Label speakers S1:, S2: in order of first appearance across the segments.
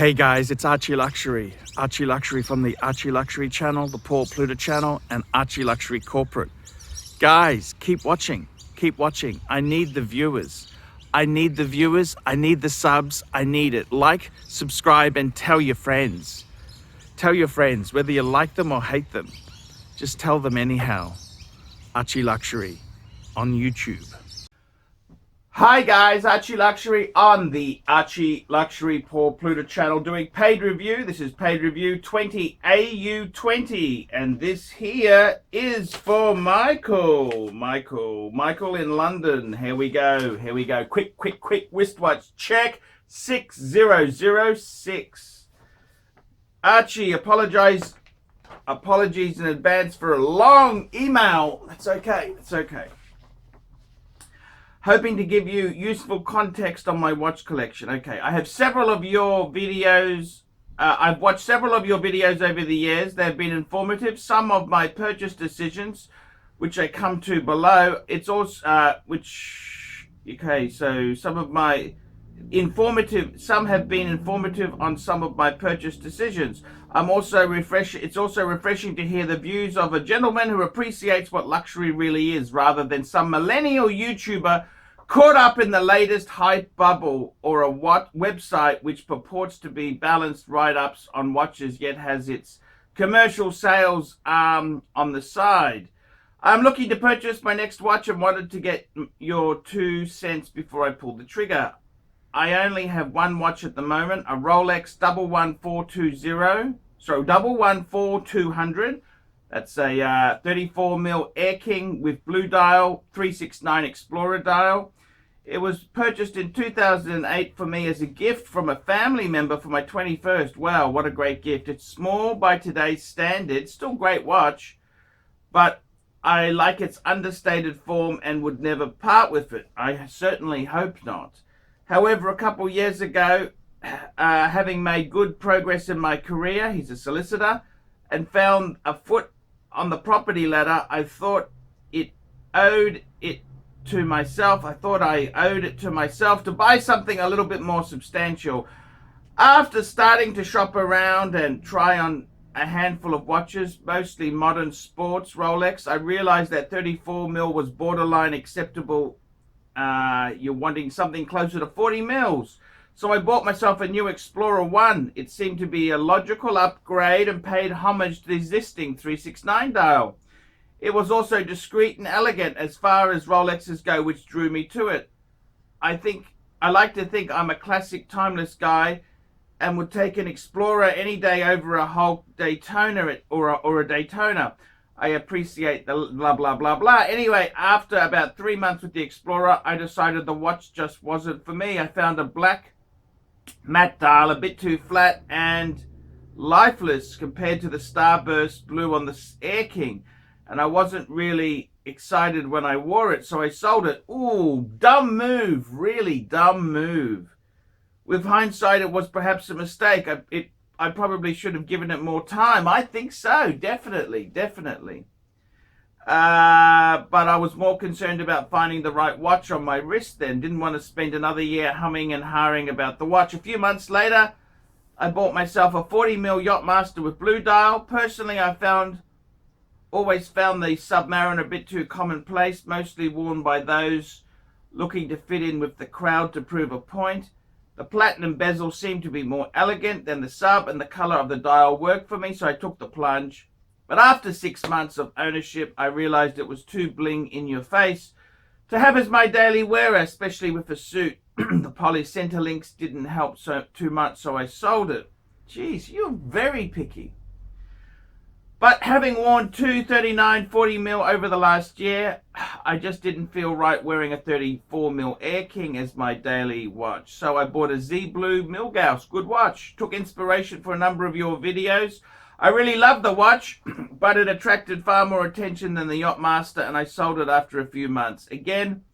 S1: Hey guys, it's ArchieLuxury. ArchieLuxury from the ArchieLuxury channel, the Paul Pluta channel, and ArchieLuxury corporate. Guys, keep watching. Keep watching. I need the viewers. I need the viewers. I need the subs. I need it. Like, subscribe, and tell your friends. Tell your friends, whether you like them or hate them. Just tell them anyhow. ArchieLuxury on YouTube. Hi guys, ArchieLuxury on the ArchieLuxury Paul Pluta channel doing paid review. This is paid review 20 AU20, and this here is for Michael in London. Here we go. Quick wristwatch check. 6006. Archie, apologies in advance for a long email. It's okay. Hoping to give you useful context on my watch collection. Okay, I have several of your videos. I've watched several of your videos over the years. They've been informative. Some of my purchase decisions, which I come to below. It's also, so some of my some have been informative on some of my purchase decisions. It's also refreshing to hear the views of a gentleman who appreciates what luxury really is, rather than some millennial YouTuber caught up in the latest hype bubble, or a website which purports to be balanced write-ups on watches yet has its commercial sales on the side. I'm looking to purchase my next watch and wanted to get your 2 cents before I pull the trigger. I only have one watch at the moment, a Rolex 11420. That's a 34mm Air King with blue dial, 369 Explorer dial. It was purchased in 2008 for me as a gift from a family member for my 21st. Wow, what a great gift. It's small by today's standards, still great watch, but I like its understated form and would never part with it. I certainly hope not. However, a couple years ago, having made good progress in my career, he's a solicitor, and found a foot on the property ladder, I thought I owed it to myself to buy something a little bit more substantial. After starting to shop around and try on a handful of watches, mostly modern sports Rolex, I realized that 34mm was borderline acceptable. You're wanting something closer to 40 mils. So I bought myself a new Explorer 1. It seemed to be a logical upgrade and paid homage to the existing 369 dial. It was also discreet and elegant as far as Rolexes go, which drew me to it. I like to think I'm a classic timeless guy and would take an Explorer any day over a whole Daytona or a Daytona. I appreciate the blah, blah, blah, blah. Anyway, after about 3 months with the Explorer, I decided the watch just wasn't for me. I found a black matte dial, a bit too flat and lifeless compared to the starburst blue on the Air King. And I wasn't really excited when I wore it, so I sold it. Ooh, dumb move, really dumb move. With hindsight, it was perhaps a mistake. I probably should have given it more time. I think so, definitely. But I was more concerned about finding the right watch on my wrist then. Didn't want to spend another year humming and hawing about the watch. A few months later, I bought myself a 40mm Yachtmaster with blue dial. Personally, I always found the Submariner a bit too commonplace, mostly worn by those looking to fit in with the crowd to prove a point. The platinum bezel seemed to be more elegant than the Sub, and the color of the dial worked for me, so I took the plunge. But after 6 months of ownership, I realized it was too bling in your face to have as my daily wearer, especially with a suit. The poly center links didn't help too much, so I sold it. Jeez, you're very picky. But having worn two 39 40mm over the last year, I just didn't feel right wearing a 34mm Air King as my daily watch. So I bought a Z Blue Milgauss, good watch. Took inspiration for a number of your videos. I really love the watch, but it attracted far more attention than the Yachtmaster, and I sold it after a few months. Again,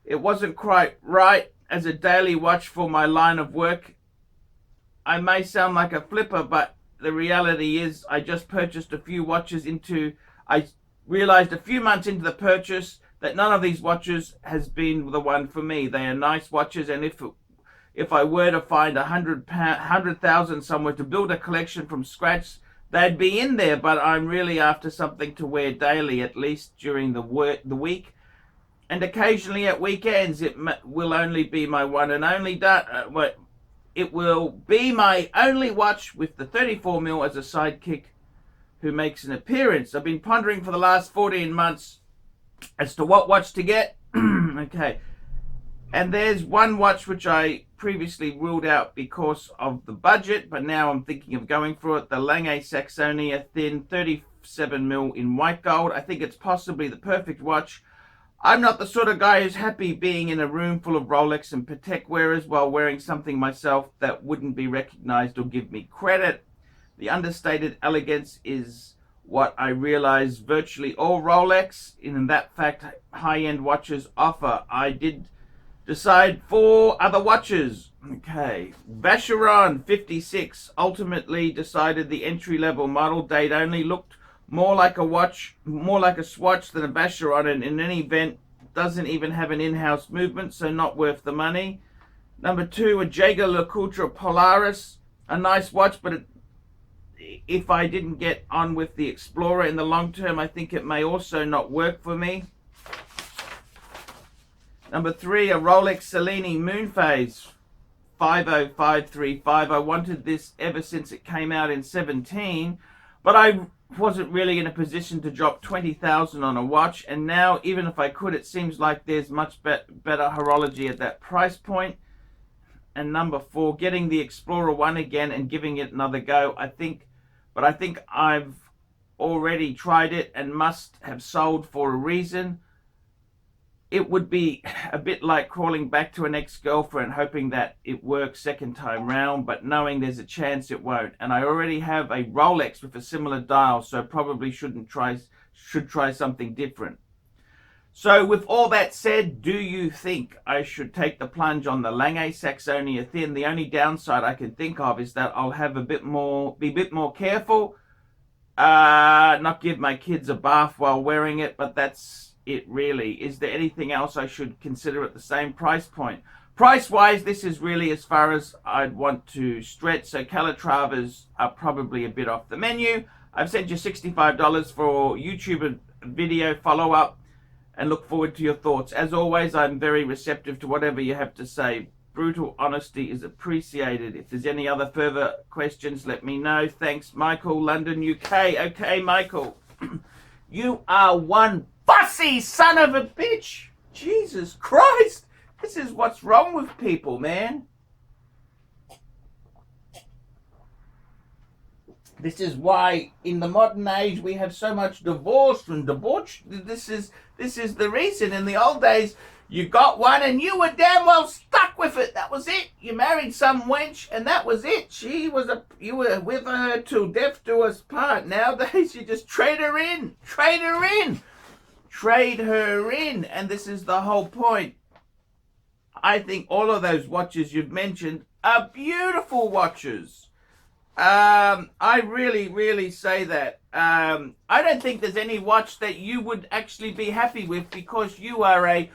S1: it wasn't quite right as a daily watch for my line of work. I may sound like a flipper, but the reality is I just purchased a few watches I realized a few months into the purchase that none of these watches has been the one for me. They are nice watches, and if if I were to find 100,000 somewhere to build a collection from scratch, they'd be in there. But I'm really after something to wear daily, at least during the week. And occasionally at weekends, it will only be my one and only it will be my only watch with the 34mm as a sidekick who makes an appearance. I've been pondering for the last 14 months as to what watch to get. Okay. And there's one watch which I previously ruled out because of the budget, but now I'm thinking of going for it. The Lange Saxonia Thin 37mm in white gold. I think it's possibly the perfect watch. I'm not the sort of guy who's happy being in a room full of Rolex and Patek wearers while wearing something myself that wouldn't be recognized or give me credit. The understated elegance is what I realize virtually all Rolex, in that fact, high-end watches offer. I did decide 4 other watches. Okay, Vacheron 56 ultimately decided the entry-level model. Date only, looked more like a watch, more like a swatch than a Vacheron, and in any event doesn't even have an in-house movement, so not worth the money. Number 2, a ArchieLuxury Polaris, a nice watch, but if I didn't get on with the Explorer in the long term, I think it may also not work for me. Number 3, a Rolex Cellini Moonphase 50535. I wanted this ever since it came out in 17, but I wasn't really in a position to drop 20,000 on a watch, and now even if I could, it seems like there's much better horology at that price point. And number 4, getting the Explorer 1 again and giving it another go. I think I've already tried it and must have sold for a reason. It would be a bit like crawling back to an ex-girlfriend, hoping that it works second time round, but knowing there's a chance it won't. And I already have a Rolex with a similar dial, so probably should try something different. So with all that said, do you think I should take the plunge on the Lange Saxonia Thin? The only downside I can think of is that I'll have be a bit more careful, not give my kids a bath while wearing it, but that's it really. Is there anything else I should consider at the same price point? Price wise, this is really as far as I'd want to stretch, so Calatravas are probably a bit off the menu. I've sent you $65 for YouTube video follow-up and look forward to your thoughts. As always, I'm very receptive to whatever you have to say. Brutal honesty is appreciated. If there's any other further questions, let me know. Thanks, Michael, London, UK. Okay, Michael, you are one fussy son of a bitch. Jesus Christ. This is what's wrong with people, man. This is why in the modern age we have so much divorce and debauch. This is the reason. In the old days, you got one and you were damn well stuck with it. That was it. You married some wench and that was it. You were with her till death do us part. Nowadays, you just trade her in. Trade her in, and this is the whole point. I think all of those watches you've mentioned are beautiful watches. I really say that. I don't think there's any watch that you would actually be happy with because you are a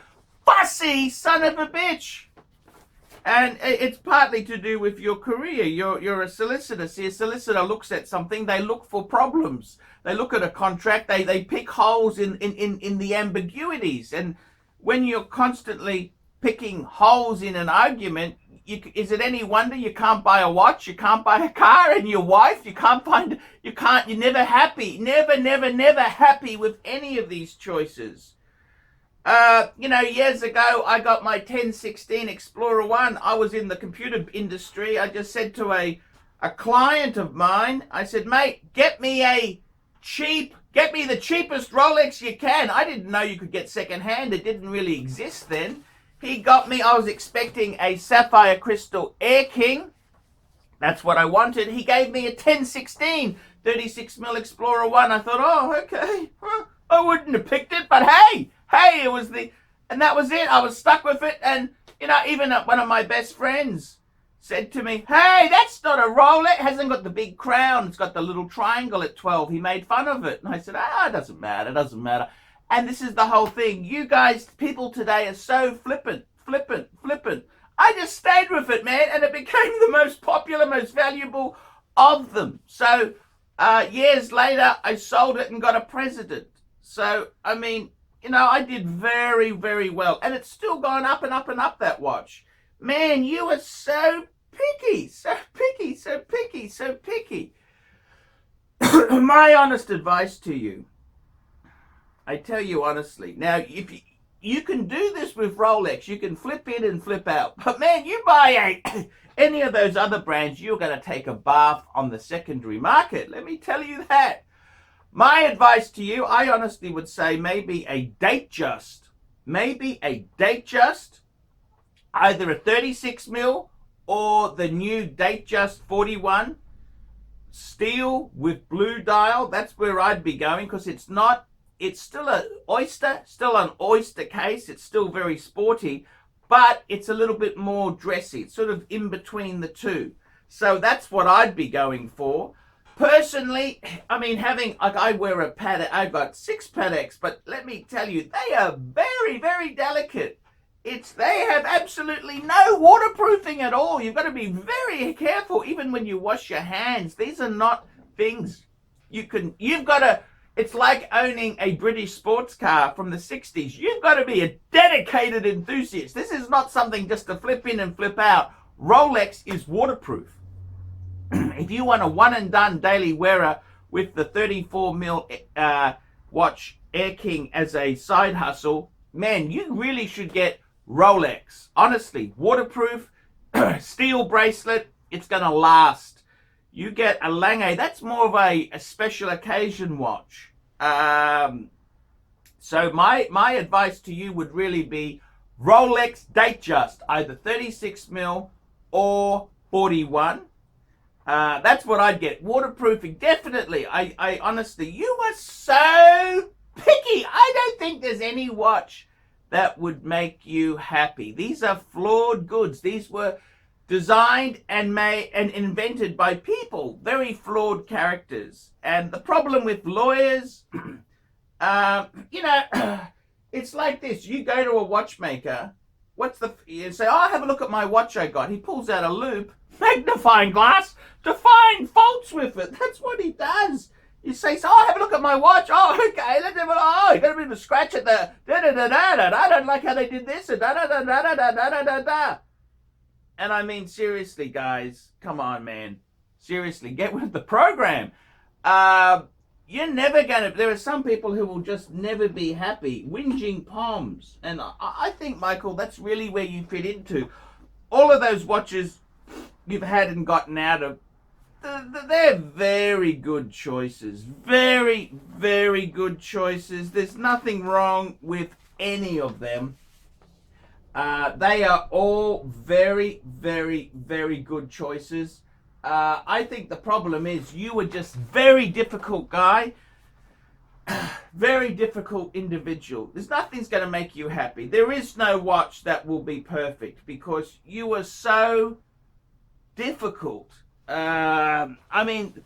S1: fussy son of a bitch. And it's partly to do with your career. You're a solicitor. See, a solicitor looks at something, they look for problems. They look at a contract, they pick holes in the ambiguities. And when you're constantly picking holes in an argument, is it any wonder you can't buy a watch, you can't buy a car, and your wife, you're never happy. Never happy with any of these choices. Years ago, I got my 1016 Explorer 1. I was in the computer industry. I just said to a client of mine, I said, mate, get me the cheapest Rolex you can. I didn't know you could get secondhand. It didn't really exist then. He got me, I was expecting a Sapphire Crystal Air King. That's what I wanted. He gave me a 1016 36mm Explorer 1. I thought, oh, okay. I wouldn't have picked it, but hey, it was and that was it. I was stuck with it. And, even one of my best friends said to me, hey, that's not a Rolex. It hasn't got the big crown. It's got the little triangle at 12. He made fun of it. And I said, it doesn't matter. And this is the whole thing. You guys, people today are so flippant. I just stayed with it, man, and it became the most popular, most valuable of them. So years later, I sold it and got a President. So, I mean, you know, I did very, very well. And it's still gone up and up and up, that watch. Man, you are so picky, so picky, so picky, so picky. My honest advice to you, I tell you honestly, now, if you can do this with Rolex, you can flip in and flip out. But man, you buy any of those other brands, you're going to take a bath on the secondary market. Let me tell you that. My advice to you, I honestly would say maybe a Datejust. Maybe a Datejust, either a 36 mil or the new Datejust 41. Steel with blue dial, that's where I'd be going, because it's still an oyster case. It's still very sporty, but it's a little bit more dressy. It's sort of in between the two. So that's what I'd be going for. Personally, I mean, I wear a Patek, I've got 6 Pateks, but let me tell you, they are very, very delicate. They have absolutely no waterproofing at all. You've got to be very careful, even when you wash your hands. These are not things it's like owning a British sports car from the 60s. You've got to be a dedicated enthusiast. This is not something just to flip in and flip out. Rolex is waterproof. If you want a one and done daily wearer with the 34 mil watch Air King as a side hustle, man, you really should get Rolex. Honestly, waterproof, steel bracelet, it's going to last. You get a Lange, that's more of a special occasion watch. So my advice to you would really be Rolex Datejust, either 36 mil or 41. That's what I'd get. Waterproofing, definitely. I honestly, you are so picky. I don't think there's any watch that would make you happy. These are flawed goods. These were designed and made and invented by people, very flawed characters. And the problem with lawyers, you know, it's like this. You go to a watchmaker, you say, oh, have a look at my watch I got. He pulls out a loupe, magnifying glass, to find faults with it. That's what he does. You say, oh, have a look at my watch. Oh, okay. You got a bit of a scratch at the da-da-da-da-da. I don't like how they did this. Da-da-da-da-da-da-da-da-da. And I mean, seriously, guys, come on, man. Seriously, get with the program. You're never going to... There are some people who will just never be happy. Whinging palms. And I think, Michael, that's really where you fit into. All of those watches you've had and gotten out of, they're very good choices. Very, very good choices. There's nothing wrong with any of them. They are all very, very, very good choices. I think the problem is you were just very difficult guy. Very difficult individual. There's nothing's going to make you happy. There is no watch that will be perfect because you are so difficult. I mean,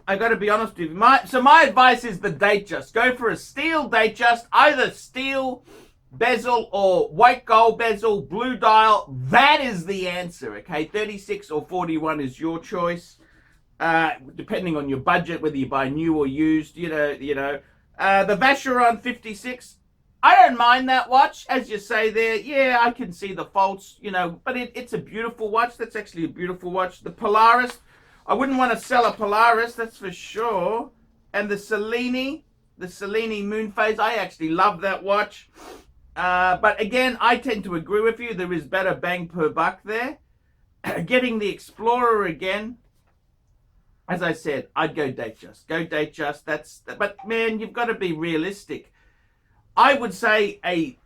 S1: I got to be honest with you. So my advice is the Datejust. Go for a steel Datejust, either steel bezel or white gold bezel, blue dial. That is the answer, okay? 36 or 41 is your choice, depending on your budget, whether you buy new or used, you know. The Vacheron 56, I don't mind that watch, as you say there. Yeah, I can see the faults, you know, but it's a beautiful watch. That's actually a beautiful watch. The Polaris, I wouldn't want to sell a Polaris, that's for sure. And the Cellini Moonphase, I actually love that watch. But again, I tend to agree with you. There is better bang per buck there. Getting the Explorer again, as I said, I'd go Datejust. Go Datejust. But man, you've got to be realistic. I would say a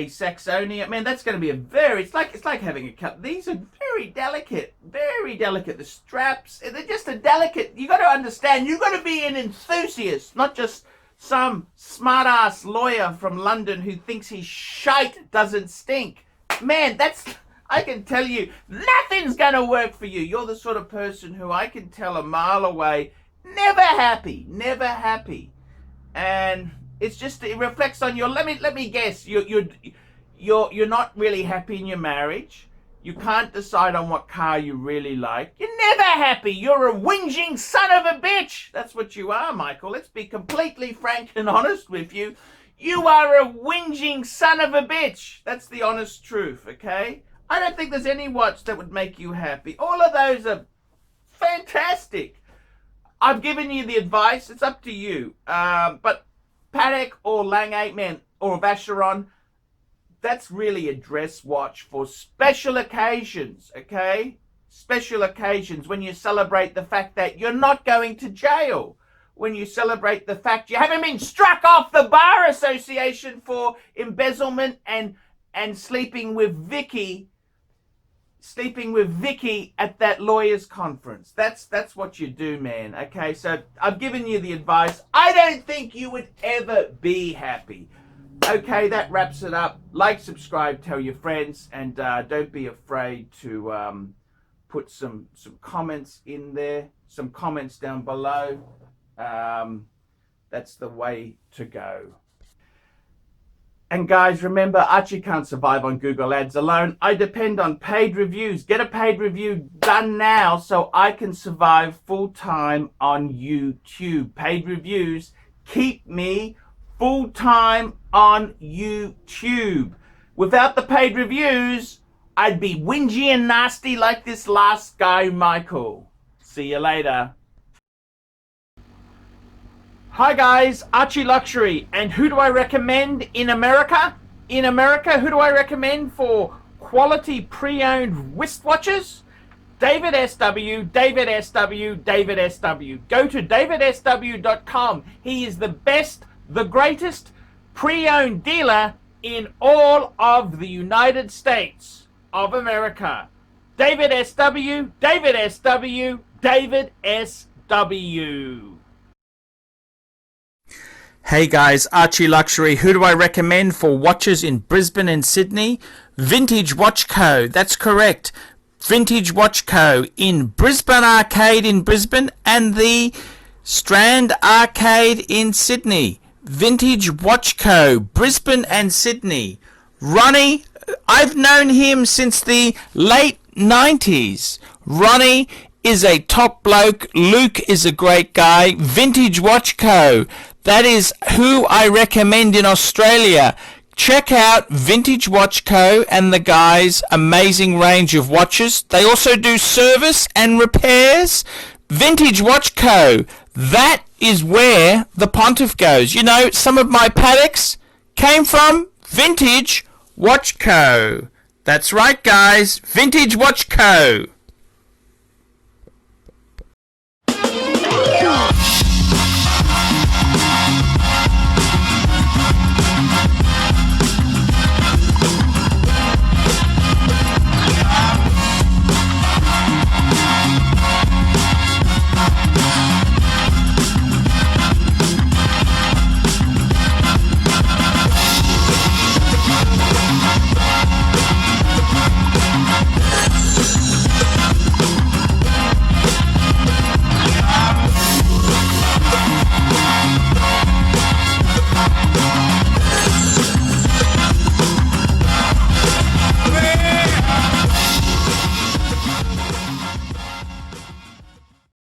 S1: Saxonia. Man, that's going to be it's like having a cup. These are very delicate, very delicate. The straps, they're just a delicate. You got to understand. You got to be an enthusiast, not just some smart-ass lawyer from London who thinks his shite doesn't stink. Man, I can tell you, nothing's going to work for you. You're the sort of person who I can tell a mile away, never happy. And it's just, it reflects on your, let me guess, you're not really happy in your marriage. You can't decide on what car you really like. You're never happy. You're a whinging son of a bitch. That's what you are, Michael. Let's be completely frank and honest with you. You are a whinging son of a bitch. That's the honest truth, okay? I don't think there's any watch that would make you happy. All of those are fantastic. I've given you the advice. It's up to you. But Patek or Lange, man, or Vacheron, that's really a dress watch for special occasions, okay? Special occasions when you celebrate the fact that you're not going to jail. When you celebrate the fact you haven't been struck off the Bar Association for embezzlement and sleeping with Vicky at that lawyers conference. That's what you do, man. Okay, so I've given you the advice. I don't think you would ever be happy. Okay, that wraps it up. Like, subscribe, tell your friends, and don't be afraid to put some comments in there, some comments down below. That's the way to go. And guys, remember, Archie can't survive on Google Ads alone. I depend on paid reviews. Get a paid review done now so I can survive full-time on YouTube. Paid reviews keep me full-time on YouTube. Without the paid reviews, I'd be whingy and nasty like this last guy, Michael. See you later. Hi guys, ArchieLuxury, and who do I recommend in America? In America, who do I recommend for quality pre-owned wristwatches? David SW, David SW, David SW. Go to davidsw.com. He is the best, the greatest pre-owned dealer in all of the United States of America. David SW, David SW, David SW. Hey guys, ArchieLuxury. Who do I recommend for watches in Brisbane and Sydney? Vintage Watch Co. That's correct. Vintage Watch Co. in Brisbane Arcade in Brisbane and the Strand Arcade in Sydney. Vintage Watch Co. Brisbane and Sydney. Ronnie, I've known him since the late 90s. Ronnie is a top bloke. Luke is a great guy. Vintage Watch Co. That is who I recommend in Australia. Check out Vintage Watch Co. and the guys' amazing range of watches. They also do service and repairs. Vintage Watch Co. That is where the pontiff goes. You know, some of my Pateks came from Vintage Watch Co. That's right, guys. Vintage Watch Co.